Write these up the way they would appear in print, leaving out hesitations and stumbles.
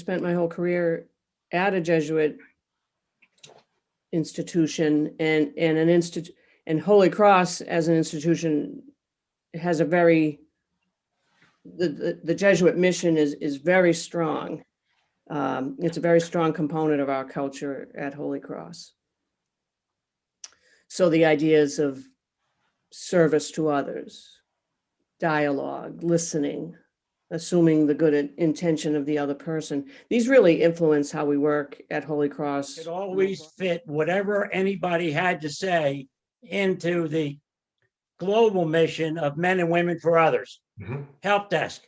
spent my whole career at a Jesuit institution, and Holy Cross as an institution has a very, the Jesuit mission is very strong. It's a very strong component of our culture at Holy Cross. So the ideas of service to others, dialogue, listening, assuming the good intention of the other person, these really influence how we work at Holy Cross. It always fit whatever anybody had to say into the global mission of men and women for others. Mm-hmm. Help desk.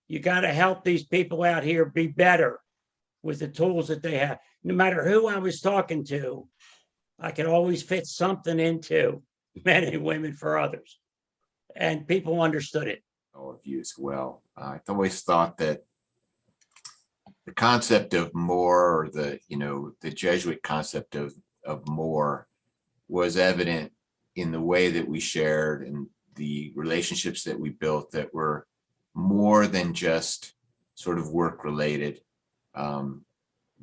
You got to help these people out here be better with the tools that they have. No matter who I was talking to, I could always fit something into men and women for others. And people understood it. All of you as well. I've always thought that the concept of more, or the Jesuit concept of more, was evident in the way that we shared and the relationships that we built that were more than just sort of work related.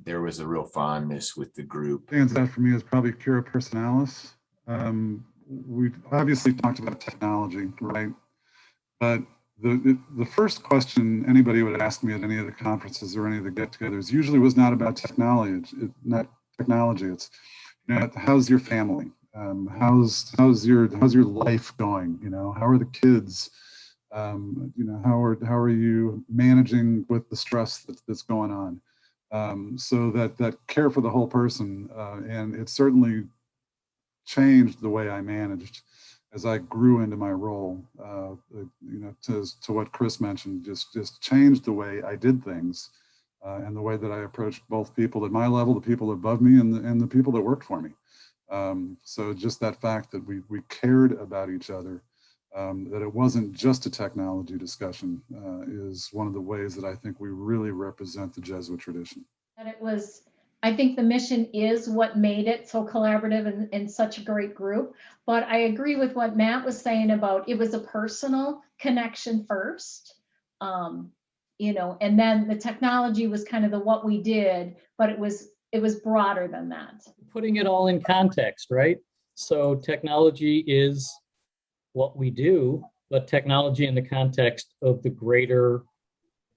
There was a real fondness with the group. Stands out for me is probably Cura Personalis. We obviously talked about technology, right? But the first question anybody would ask me at any of the conferences or any of the get-togethers usually was not about technology. It's, how's your family? How's your life going? How are the kids? How are you managing with the stress that's going on? So that care for the whole person, and it certainly changed the way I managed as I grew into my role. To what Chris mentioned, just changed the way I did things, and the way that I approached both people at my level, the people above me, and the people that worked for me. So just that fact that we cared about each other, that it wasn't just a technology discussion, is one of the ways that I think we really represent the Jesuit tradition. And it was, I think the mission is what made it so collaborative and such a great group. But I agree with what Matt was saying about it was a personal connection first, and then the technology was kind of the what we did, but it was broader than that. Putting it all in context, right? So technology is what we do, but technology in the context of the greater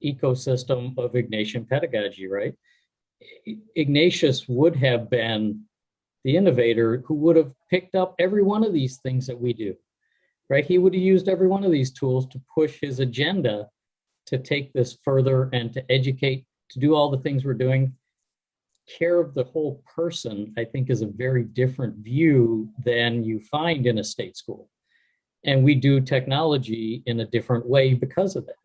ecosystem of Ignatian pedagogy, right? Ignatius would have been the innovator who would have picked up every one of these things that we do, right? He would have used every one of these tools to push his agenda to take this further and to educate, to do all the things we're doing. Care of the whole person, I think, is a very different view than you find in a state school. And we do technology in a different way because of that,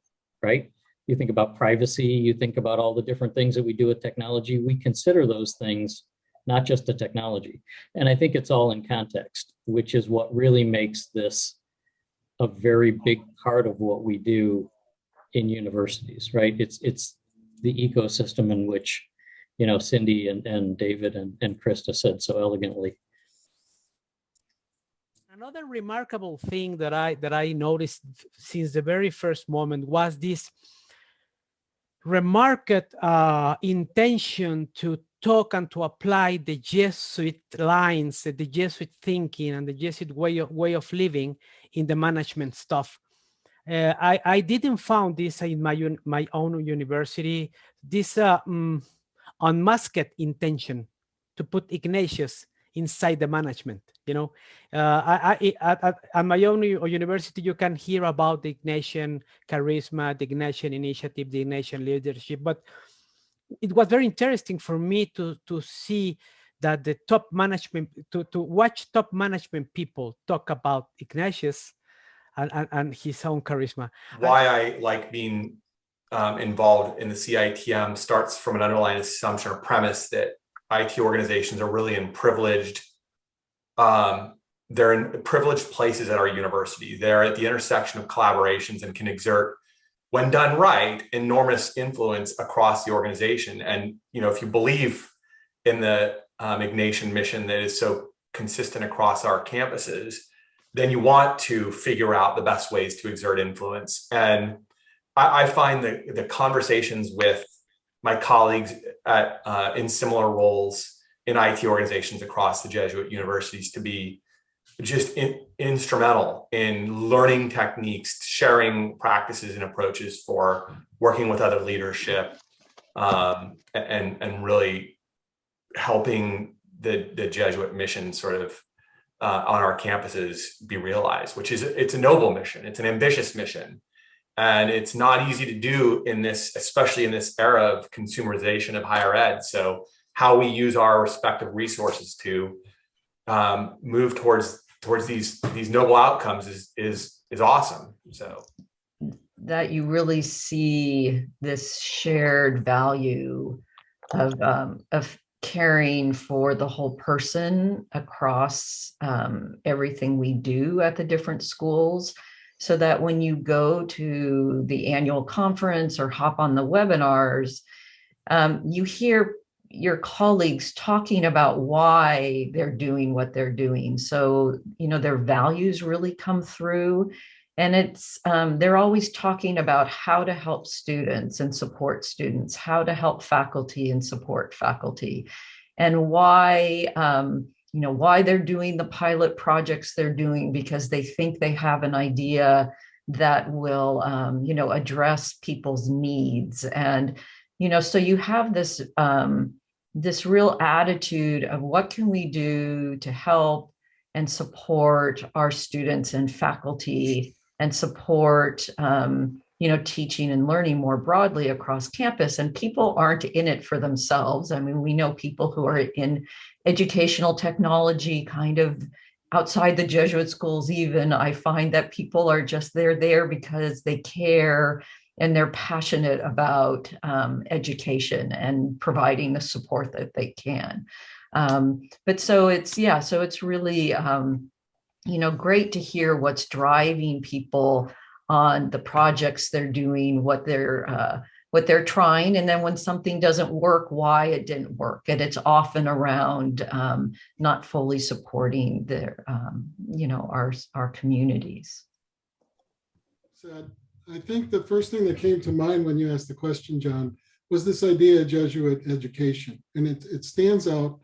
right? You think about privacy, you think about all the different things that we do with technology. We consider those things not just the technology. And I think it's all in context, which is what really makes this a very big part of what we do in universities, right? It's the ecosystem in which, Cindy and David and Krista said so elegantly. Another remarkable thing that I noticed since the very first moment was this remarked intention to talk and to apply the Jesuit lines, the Jesuit thinking, and the Jesuit way of living in the management stuff. I didn't found this in my own university. This unmasked intention to put Ignatius inside the management. At my own university, you can hear about the Ignatian charisma, the Ignatian initiative, the Ignatian leadership. But it was very interesting for me to see that the top management, to watch top management people talk about Ignatius and his own charisma. Why I like being involved in the CITM starts from an underlying assumption or premise that IT organizations are really in privileged, they're in privileged places at our university. They're at the intersection of collaborations and can exert, when done right, enormous influence across the organization. And, if you believe in the Ignatian mission that is so consistent across our campuses, then you want to figure out the best ways to exert influence. And I find that the conversations with my colleagues in similar roles in IT organizations across the Jesuit universities to be just instrumental in learning techniques, sharing practices and approaches for working with other leadership, and really helping the Jesuit mission sort of on our campuses be realized, which is, it's a noble mission, it's an ambitious mission, and it's not easy to do in this, especially in this era of consumerization of higher ed. So how we use our respective resources to move towards these noble outcomes is awesome. So that you really see this shared value of caring for the whole person across everything we do at the different schools, so that when you go to the annual conference or hop on the webinars, you hear your colleagues talking about why they're doing what they're doing. So, you know, their values really come through, and it's, they're always talking about how to help students and support students, how to help faculty and support faculty, and why, you know, why they're doing the pilot projects they're doing, because they think they have an idea that will, you know, address people's needs. And, you know, so you have this, this real attitude of what can we do to help and support our students and faculty, and support, you know, teaching and learning more broadly across campus. And people aren't in it for themselves. I mean, we know people who are in educational technology kind of outside the Jesuit schools even. I find that people are just, they're there because they care and they're passionate about education and providing the support that they can. But so it's, yeah, so it's really, you know, great to hear what's driving people on the projects they're doing, what they're trying, and then when something doesn't work, why it didn't work. And it's often around not fully supporting their, you know, our communities. So I think the first thing that came to mind when you asked the question, John, was this idea of Jesuit education, and it stands out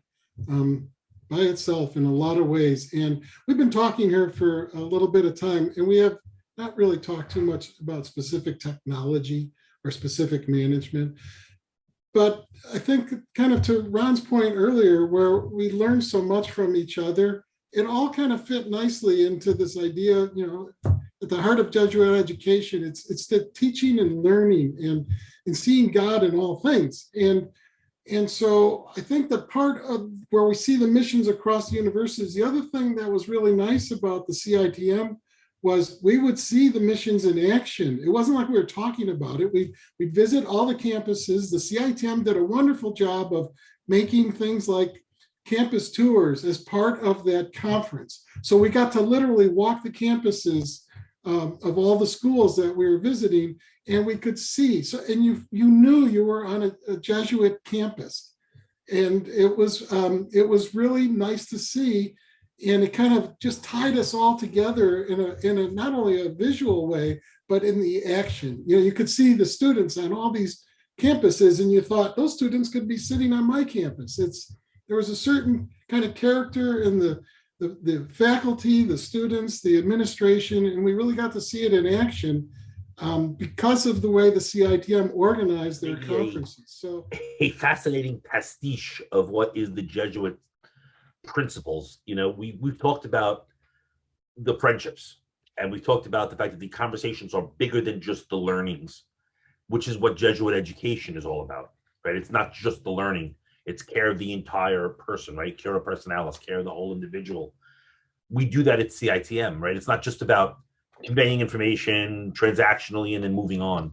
by itself in a lot of ways. And we've been talking here for a little bit of time, and we have not really talked too much about specific technology or specific management. But I think, kind of to Ron's point earlier, where we learned so much from each other, it all kind of fit nicely into this idea, you know, at the heart of Jesuit education, it's the teaching and learning and seeing God in all things. And so I think the part of where we see the missions across the universities, the other thing that was really nice about the CITM was we would see the missions in action. It wasn't like we were talking about it. We'd visit all the campuses. The CITM did a wonderful job of making things like campus tours as part of that conference. So we got to literally walk the campuses of all the schools that we were visiting, and we could see. So, and you knew you were on a Jesuit campus, and it was really nice to see. And it kind of just tied us all together in a not only a visual way, but in the action. You know, you could see the students on all these campuses, and you thought those students could be sitting on my campus. There was a certain kind of character in the faculty, the students, the administration, and we really got to see it in action because of the way the CITM organized their conferences. So a fascinating pastiche of what is the Jesuit principles. You know, we've talked about the friendships, and we've talked about the fact that the conversations are bigger than just the learnings, which is what Jesuit education is all about, right? It's not just the learning, it's care of the entire person, right? Cura personalis, care of the whole individual. We do that at CITM, right? It's not just about conveying information transactionally and then moving on.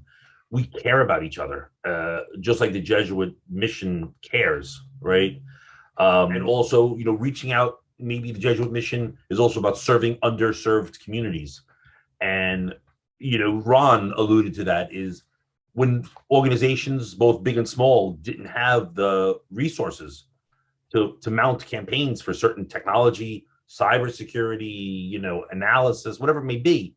We care about each other, just like the Jesuit mission cares, right? And also, you know, reaching out, maybe the Jesuit mission is also about serving underserved communities. And, you know, Ron alluded to that, is when organizations, both big and small, didn't have the resources to mount campaigns for certain technology, cybersecurity, you know, analysis, whatever it may be,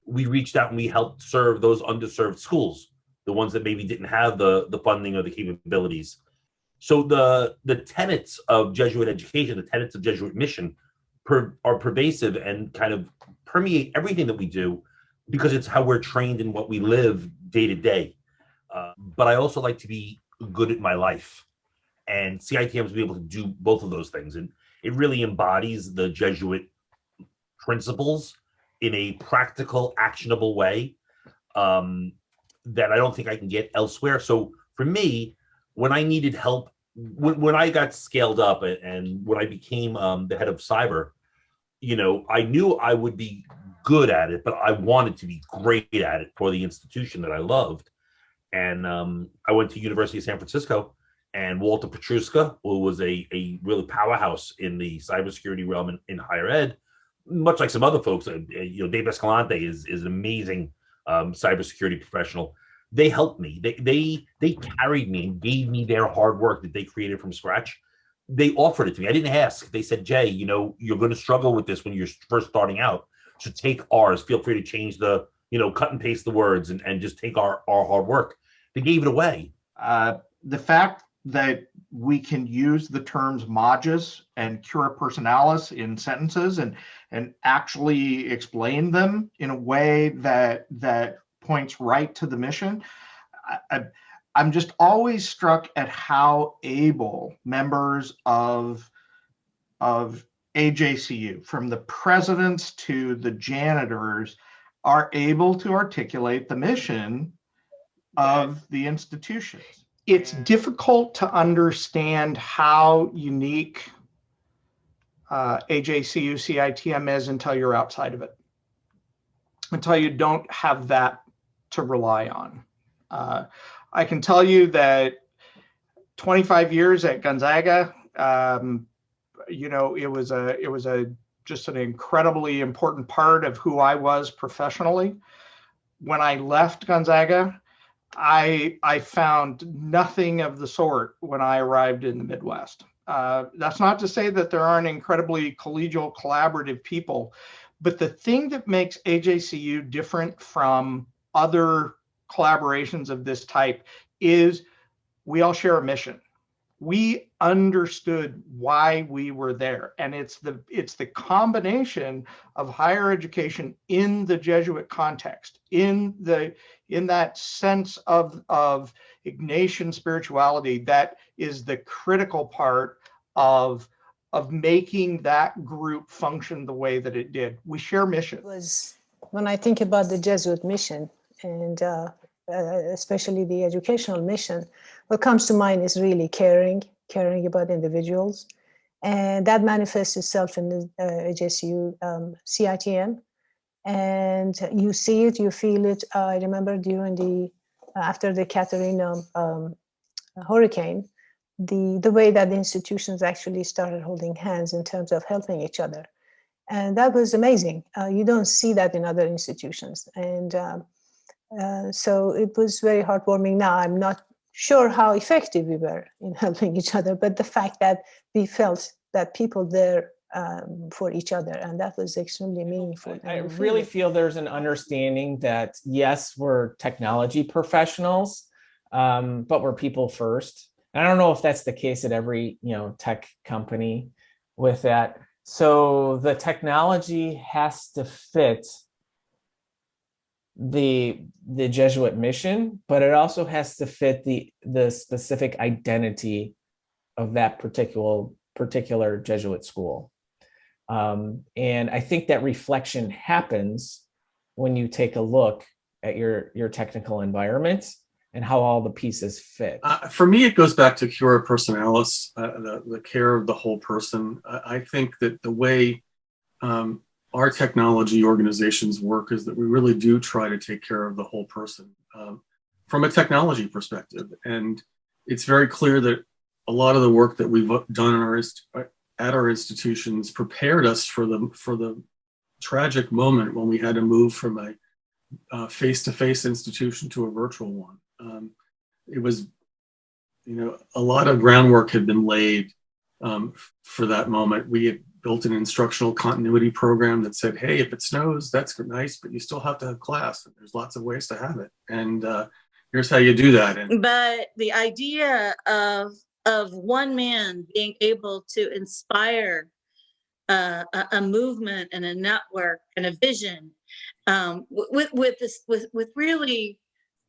we reached out and we helped serve those underserved schools, the ones that maybe didn't have the funding or the capabilities. So the tenets of Jesuit education, the tenets of Jesuit mission are pervasive and kind of permeate everything that we do, because it's how we're trained and what we live day to day. But I also like to be good at my life, and CITM is be able to do both of those things. And it really embodies the Jesuit principles in a practical, actionable way that I don't think I can get elsewhere. So for me, when I needed help, when I got scaled up and when I became the head of cyber, I knew I would be good at it, but I wanted to be great at it for the institution that I loved. And I went to University of San Francisco, and Walter Petruska, who was a really powerhouse in the cybersecurity realm in higher ed, much like some other folks, Dave Escalante is an amazing cybersecurity professional. They helped me. They carried me and gave me their hard work that they created from scratch. They offered it to me. I didn't ask. They said, Jay, you're going to struggle with this when you're first starting out. So take ours. Feel free to change the, cut and paste the words and just take our hard work. They gave it away. The fact that we can use the terms magis and cura personalis in sentences and actually explain them in a way that points right to the mission. I'm just always struck at how able members of AJCU, from the presidents to the janitors, are able to articulate the mission of the institutions. It's difficult to understand how unique AJCU CITM is until you're outside of it, until you don't have that to rely on. I can tell you that 25 years at Gonzaga, it was just an incredibly important part of who I was professionally. When I left Gonzaga, I found nothing of the sort when I arrived in the Midwest. That's not to say that there aren't incredibly collegial, collaborative people, but the thing that makes AJCU different from other collaborations of this type is we all share a mission. We understood why we were there, and it's the combination of higher education in the Jesuit context, in that sense of Ignatian spirituality, that is the critical part of making that group function the way that it did. We share mission. When I think about the Jesuit mission, and especially the educational mission, what comes to mind is really caring about individuals. And that manifests itself in the AJCU CITM. And you see it, you feel it. I remember after the Katrina hurricane, the way that the institutions actually started holding hands in terms of helping each other. And that was amazing. You don't see that in other institutions. And so it was very heartwarming. Now, I'm not sure how effective we were in helping each other, but the fact that we felt that people there for each other, and that was extremely meaningful. I really feel there's an understanding that, yes, we're technology professionals, but we're people first. And I don't know if that's the case at every tech company with that. So the technology has to fit the Jesuit mission, but it also has to fit the specific identity of that particular Jesuit school. And I think that reflection happens when you take a look at your technical environment and how all the pieces fit. For me, it goes back to cura personalis, the care of the whole person. I think that the way our technology organizations work is that we really do try to take care of the whole person from a technology perspective. And it's very clear that a lot of the work that we've done at our institutions prepared us for the tragic moment when we had to move from a face-to-face institution to a virtual one. It was, a lot of groundwork had been laid for that moment. We had built an instructional continuity program that said, hey, if it snows, that's nice, but you still have to have class. And there's lots of ways to have it. And Here's how you do that. And But the idea of one man being able to inspire a movement and a network and a vision with really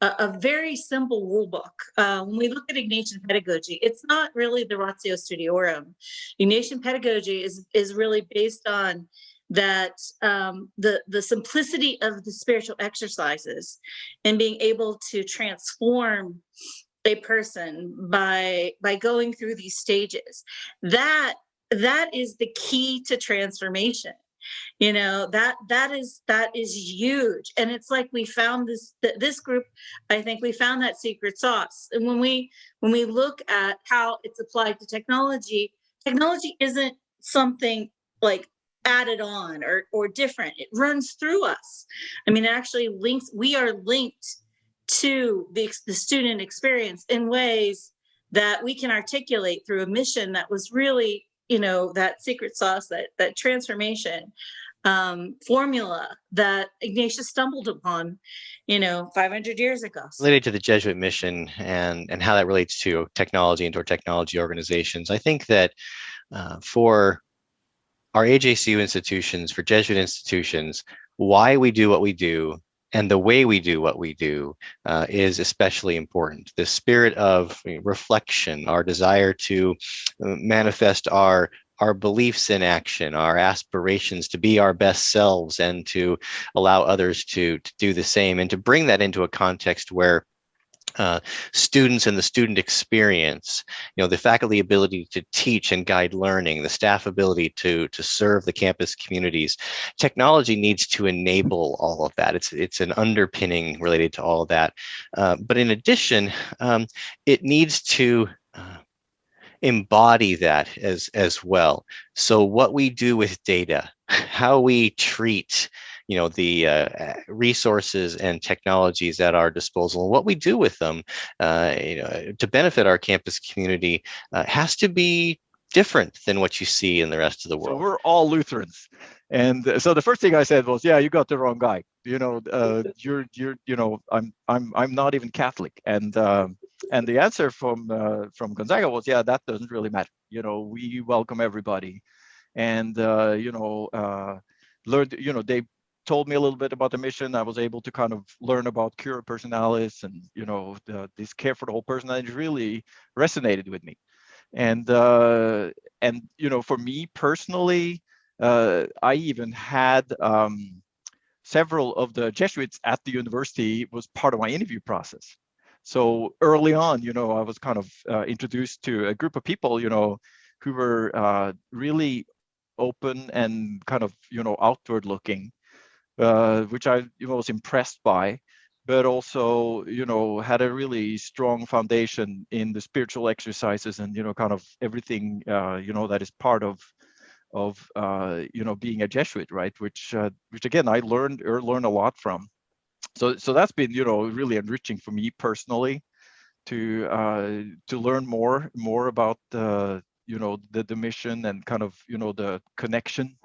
a very simple rule book. When we look at Ignatian pedagogy, it's not really the ratio studiorum. Ignatian pedagogy is really based on that the simplicity of the spiritual exercises and being able to transform a person by going through these stages. That is the key to transformation. You know, that is huge. And it's like we found this group, I think we found that secret sauce. And when we look at how it's applied to technology isn't something like added on or different. It runs through us. I mean, it actually links, we are linked to the student experience in ways that we can articulate through a mission that was really, you know, that secret sauce, that transformation formula that Ignatius stumbled upon, you know, 500 years ago. Related to the Jesuit mission and how that relates to technology and to our technology organizations, I think that for our AJCU institutions, for Jesuit institutions, why we do what we do and the way we do what we do is especially important. The spirit of reflection, our desire to manifest our beliefs in action, our aspirations to be our best selves and to allow others to do the same, and to bring that into a context where students and the student experience, you know, the faculty ability to teach and guide learning, the staff ability to serve the campus communities. Technology needs to enable all of that. It's an underpinning related to all of that. But in addition, it needs to embody that as well. So what we do with data, how we treat, you know, the resources and technologies at our disposal, and what we do with them, you know, to benefit our campus community, has to be different than what you see in the rest of the world. So we're all Lutherans, and so the first thing I said was, "Yeah, you got the wrong guy. You know, you're you know, I'm not even Catholic." And the answer from Gonzaga was, "Yeah, that doesn't really matter. You know, we welcome everybody." And you know, learned. You know, they told me a little bit about the mission. I was able to kind of learn about Cura Personalis and, you know, this care for the whole person, and it really resonated with me. And you know, for me personally, I even had several of the Jesuits at the university was part of my interview process. So early on, you know, I was kind of introduced to a group of people, you know, who were really open and kind of, you know, outward looking, which I, you know, was impressed by, but also, you know, had a really strong foundation in the spiritual exercises and, you know, kind of everything, you know, that is part of you know, being a Jesuit, right? Which again, I learned a lot from. So that's been, you know, really enriching for me personally to learn more about you know, the mission and kind of, you know, the connection